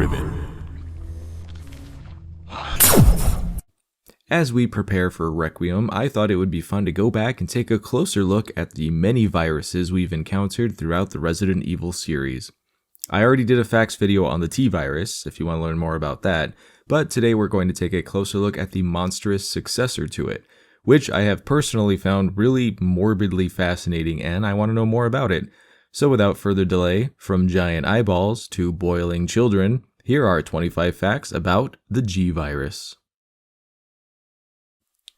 driven. As we prepare for Requiem, I thought it would be fun to go back and take a closer look at the many viruses we've encountered throughout the Resident Evil series. I already did a facts video on the T-virus, if you want to learn more about that, but today we're going to take a closer look at the monstrous successor to it, which I have personally found really morbidly fascinating and I want to know more about it. So without further delay, from giant eyeballs to boiling children, here are 25 facts about the G-virus.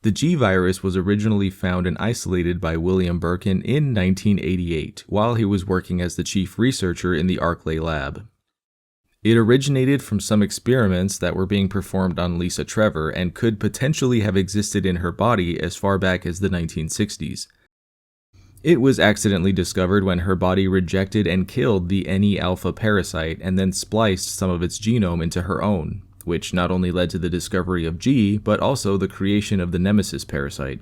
The G-virus was originally found and isolated by William Birkin in 1988, while he was working as the chief researcher in the Larvae lab. It originated from some experiments that were being performed on Lisa Trevor and could potentially have existed in her body as far back as the 1960s. It was accidentally discovered when her body rejected and killed the Ne-alpha parasite and then spliced some of its genome into her own, which not only led to the discovery of G, but also the creation of the Nemesis parasite.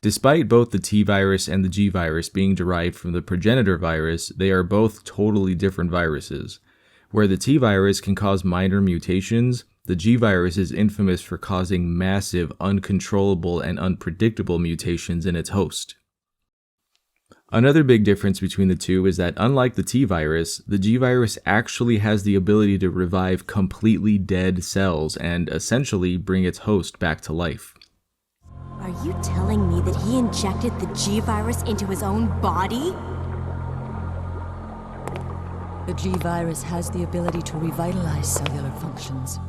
Despite both the T-virus and the G-virus being derived from the progenitor virus, they are both totally different viruses. Where the T-virus can cause minor mutations, the G-virus is infamous for causing massive, uncontrollable, and unpredictable mutations in its host. Another big difference between the two is that unlike the T-virus, the G-virus actually has the ability to revive completely dead cells and essentially bring its host back to life. Are you telling me that he injected the G-virus into his own body? The G-virus has the ability to revitalize cellular functions.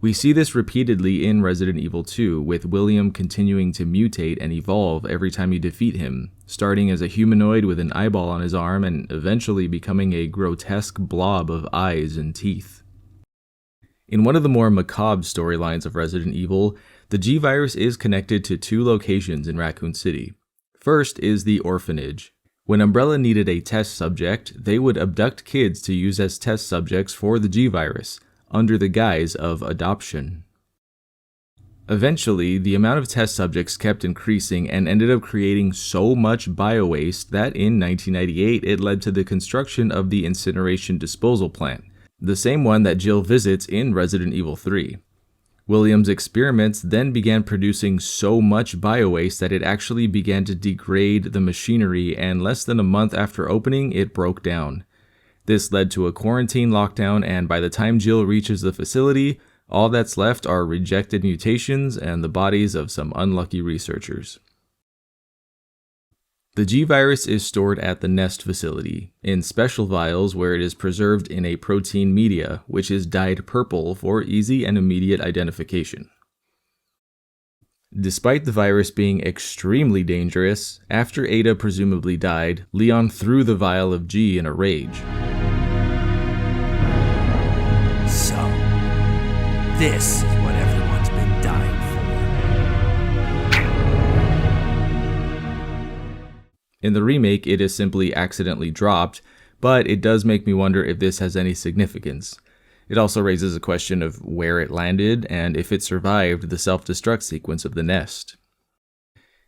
We see this repeatedly in Resident Evil 2, with William continuing to mutate and evolve every time you defeat him, starting as a humanoid with an eyeball on his arm and eventually becoming a grotesque blob of eyes and teeth. In one of the more macabre storylines of Resident Evil, the G-virus is connected to two locations in Raccoon City. First is the Orphanage. When Umbrella needed a test subject, they would abduct kids to use as test subjects for the G-virus, under the guise of adoption. Eventually, the amount of test subjects kept increasing and ended up creating so much biowaste that in 1998 it led to the construction of the incineration disposal plant, the same one that Jill visits in Resident Evil 3. William's experiments then began producing so much biowaste that it actually began to degrade the machinery, and less than a month after opening, it broke down. This led to a quarantine lockdown, and by the time Jill reaches the facility, all that's left are rejected mutations and the bodies of some unlucky researchers. The G-virus is stored at the Nest facility, in special vials where it is preserved in a protein media, which is dyed purple for easy and immediate identification. Despite the virus being extremely dangerous, after Ada presumably died, Leon threw the vial of G in a rage. So, this is what everyone's been dying for. In the remake, it is simply accidentally dropped, but it does make me wonder if this has any significance. It also raises a question of where it landed and if it survived the self-destruct sequence of the Nest.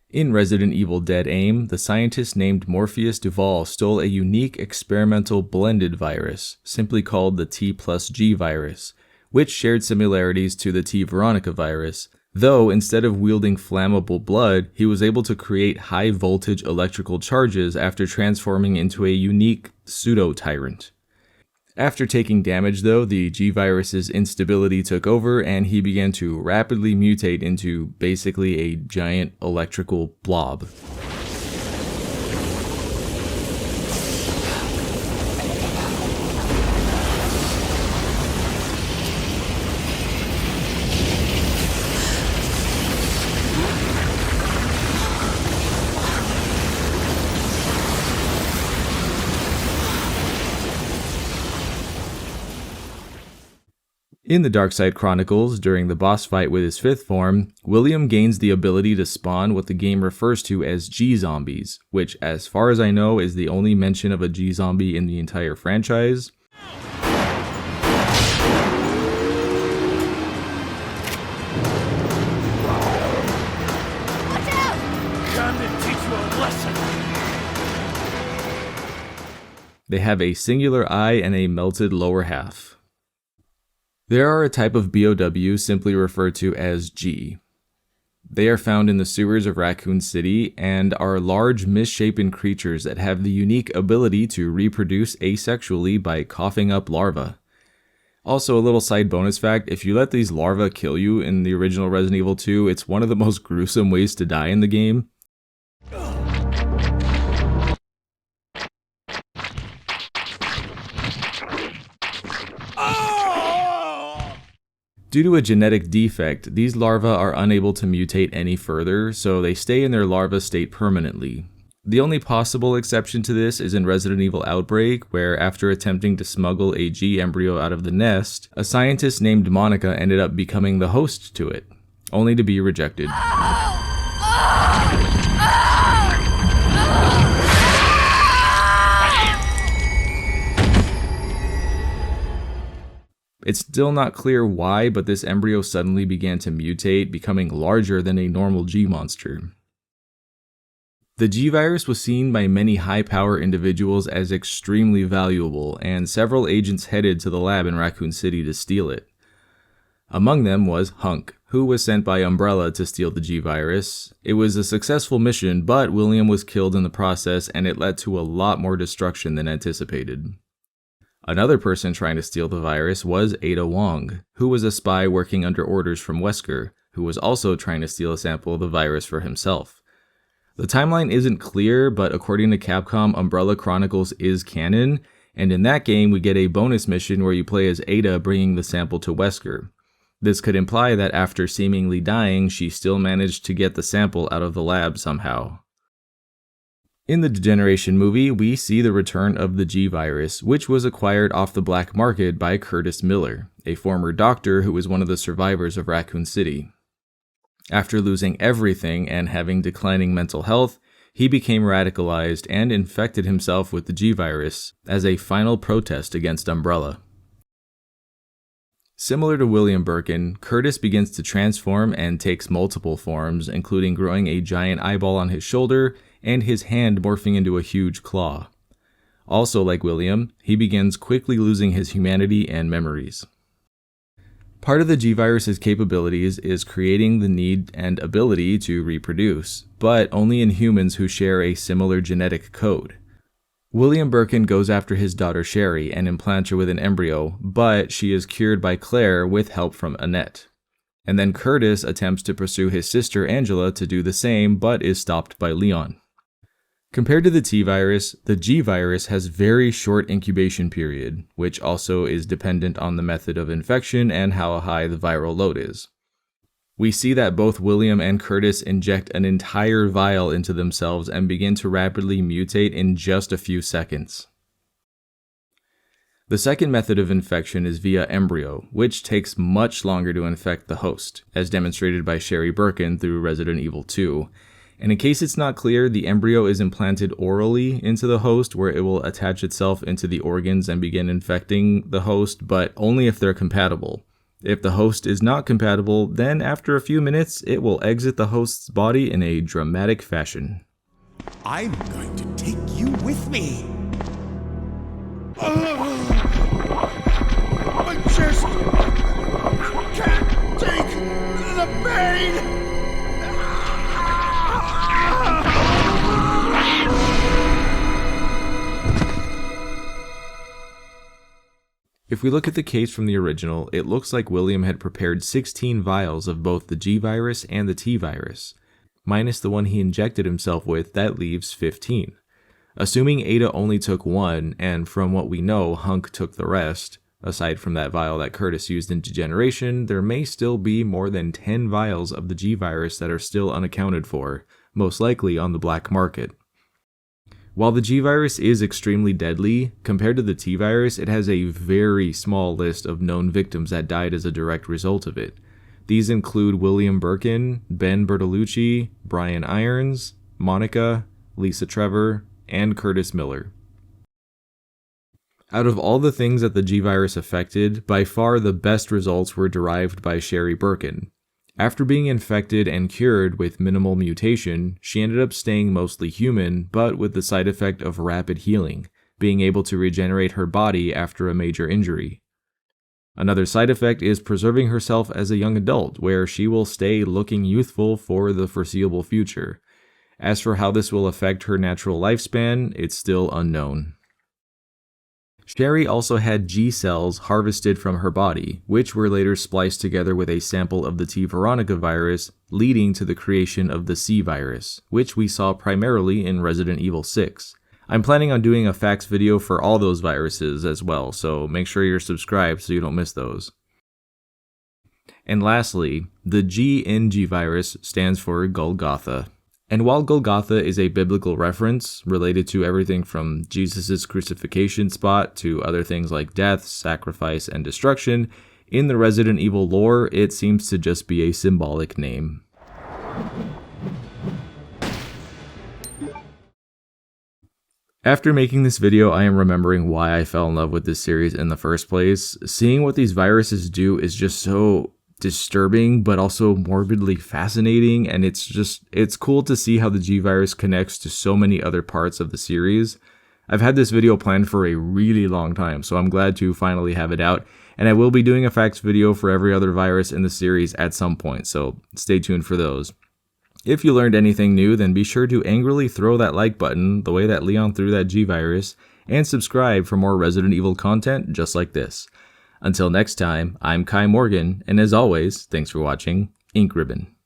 In Resident Evil Dead Aim, the scientist named Morpheus Duval stole a unique experimental blended virus, simply called the T+G virus, which shared similarities to the T. Veronica virus, though instead of wielding flammable blood, he was able to create high-voltage electrical charges after transforming into a unique pseudo-tyrant. After taking damage though, the G-virus's instability took over and he began to rapidly mutate into basically a giant electrical blob. In the Darkside Chronicles, during the boss fight with his fifth form, William gains the ability to spawn what the game refers to as G-zombies, which, as far as I know, is the only mention of a G-zombie in the entire franchise. Watch out! Time to teach you a lesson! They have a singular eye and a melted lower half. They are a type of BOW simply referred to as G. They are found in the sewers of Raccoon City and are large, misshapen creatures that have the unique ability to reproduce asexually by coughing up larvae. Also, a little side bonus fact, if you let these larvae kill you in the original Resident Evil 2, it's one of the most gruesome ways to die in the game. Due to a genetic defect, these larvae are unable to mutate any further, so they stay in their larva state permanently. The only possible exception to this is in Resident Evil Outbreak, where after attempting to smuggle a G embryo out of the nest, a scientist named Monica ended up becoming the host to it, only to be rejected. It's still not clear why, but this embryo suddenly began to mutate, becoming larger than a normal G monster. The G virus was seen by many high-power individuals as extremely valuable, and several agents headed to the lab in Raccoon City to steal it. Among them was Hunk, who was sent by Umbrella to steal the G virus. It was a successful mission, but William was killed in the process, and it led to a lot more destruction than anticipated. Another person trying to steal the virus was Ada Wong, who was a spy working under orders from Wesker, who was also trying to steal a sample of the virus for himself. The timeline isn't clear, but according to Capcom, Umbrella Chronicles is canon, and in that game we get a bonus mission where you play as Ada bringing the sample to Wesker. This could imply that after seemingly dying, she still managed to get the sample out of the lab somehow. In the Degeneration movie, we see the return of the G virus, which was acquired off the black market by Curtis Miller, a former doctor who was one of the survivors of Raccoon City. After losing everything and having declining mental health, he became radicalized and infected himself with the G virus as a final protest against Umbrella. Similar to William Birkin, Curtis begins to transform and takes multiple forms, including growing a giant eyeball on his shoulder and his hand morphing into a huge claw. Also, like William, he begins quickly losing his humanity and memories. Part of the G-Virus's capabilities is creating the need and ability to reproduce, but only in humans who share a similar genetic code. William Birkin goes after his daughter Sherry and implants her with an embryo, but she is cured by Claire with help from Annette. And then Curtis attempts to pursue his sister Angela to do the same, but is stopped by Leon. Compared to the T-Virus, the G-Virus has very short incubation period, which also is dependent on the method of infection and how high the viral load is. We see that both William and Curtis inject an entire vial into themselves and begin to rapidly mutate in just a few seconds. The second method of infection is via embryo, which takes much longer to infect the host, as demonstrated by Sherry Birkin through Resident Evil 2. And in case it's not clear, the embryo is implanted orally into the host, where it will attach itself into the organs and begin infecting the host, but only if they're compatible. If the host is not compatible, then after a few minutes, it will exit the host's body in a dramatic fashion. I'm going to take you with me. I just can't take the pain. If we look at the case from the original, it looks like William had prepared 16 vials of both the G-Virus and the T-Virus. Minus the one he injected himself with, that leaves 15. Assuming Ada only took one, and from what we know, Hunk took the rest, aside from that vial that Curtis used in Degeneration, there may still be more than 10 vials of the G-Virus that are still unaccounted for, most likely on the black market. While the G-Virus is extremely deadly, compared to the T-Virus, it has a very small list of known victims that died as a direct result of it. These include William Birkin, Ben Bertolucci, Brian Irons, Monica, Lisa Trevor, and Curtis Miller. Out of all the things that the G-Virus affected, by far the best results were derived by Sherry Birkin. After being infected and cured with minimal mutation, she ended up staying mostly human, but with the side effect of rapid healing, being able to regenerate her body after a major injury. Another side effect is preserving herself as a young adult, where she will stay looking youthful for the foreseeable future. As for how this will affect her natural lifespan, it's still unknown. Sherry also had G cells harvested from her body, which were later spliced together with a sample of the T. veronica virus, leading to the creation of the C virus, which we saw primarily in Resident Evil 6. I'm planning on doing a facts video for all those viruses as well, so make sure you're subscribed so you don't miss those. And lastly, the G in G virus stands for Golgotha. And while Golgotha is a biblical reference related to everything from Jesus' crucifixion spot to other things like death, sacrifice, and destruction, in the Resident Evil lore, it seems to just be a symbolic name. After making this video, I am remembering why I fell in love with this series in the first place. Seeing what these viruses do is just so disturbing, but also morbidly fascinating, and it's cool to see how the G virus connects to so many other parts of the series. I've had this video planned for a really long time, so I'm glad to finally have it out, and I will be doing a facts video for every other virus in the series at some point, so stay tuned for those. If you learned anything new, then be sure to angrily throw that like button the way that Leon threw that G virus, and subscribe for more Resident Evil content just like this. Until next time, I'm Kai Morgan, and as always, thanks for watching Ink Ribbon.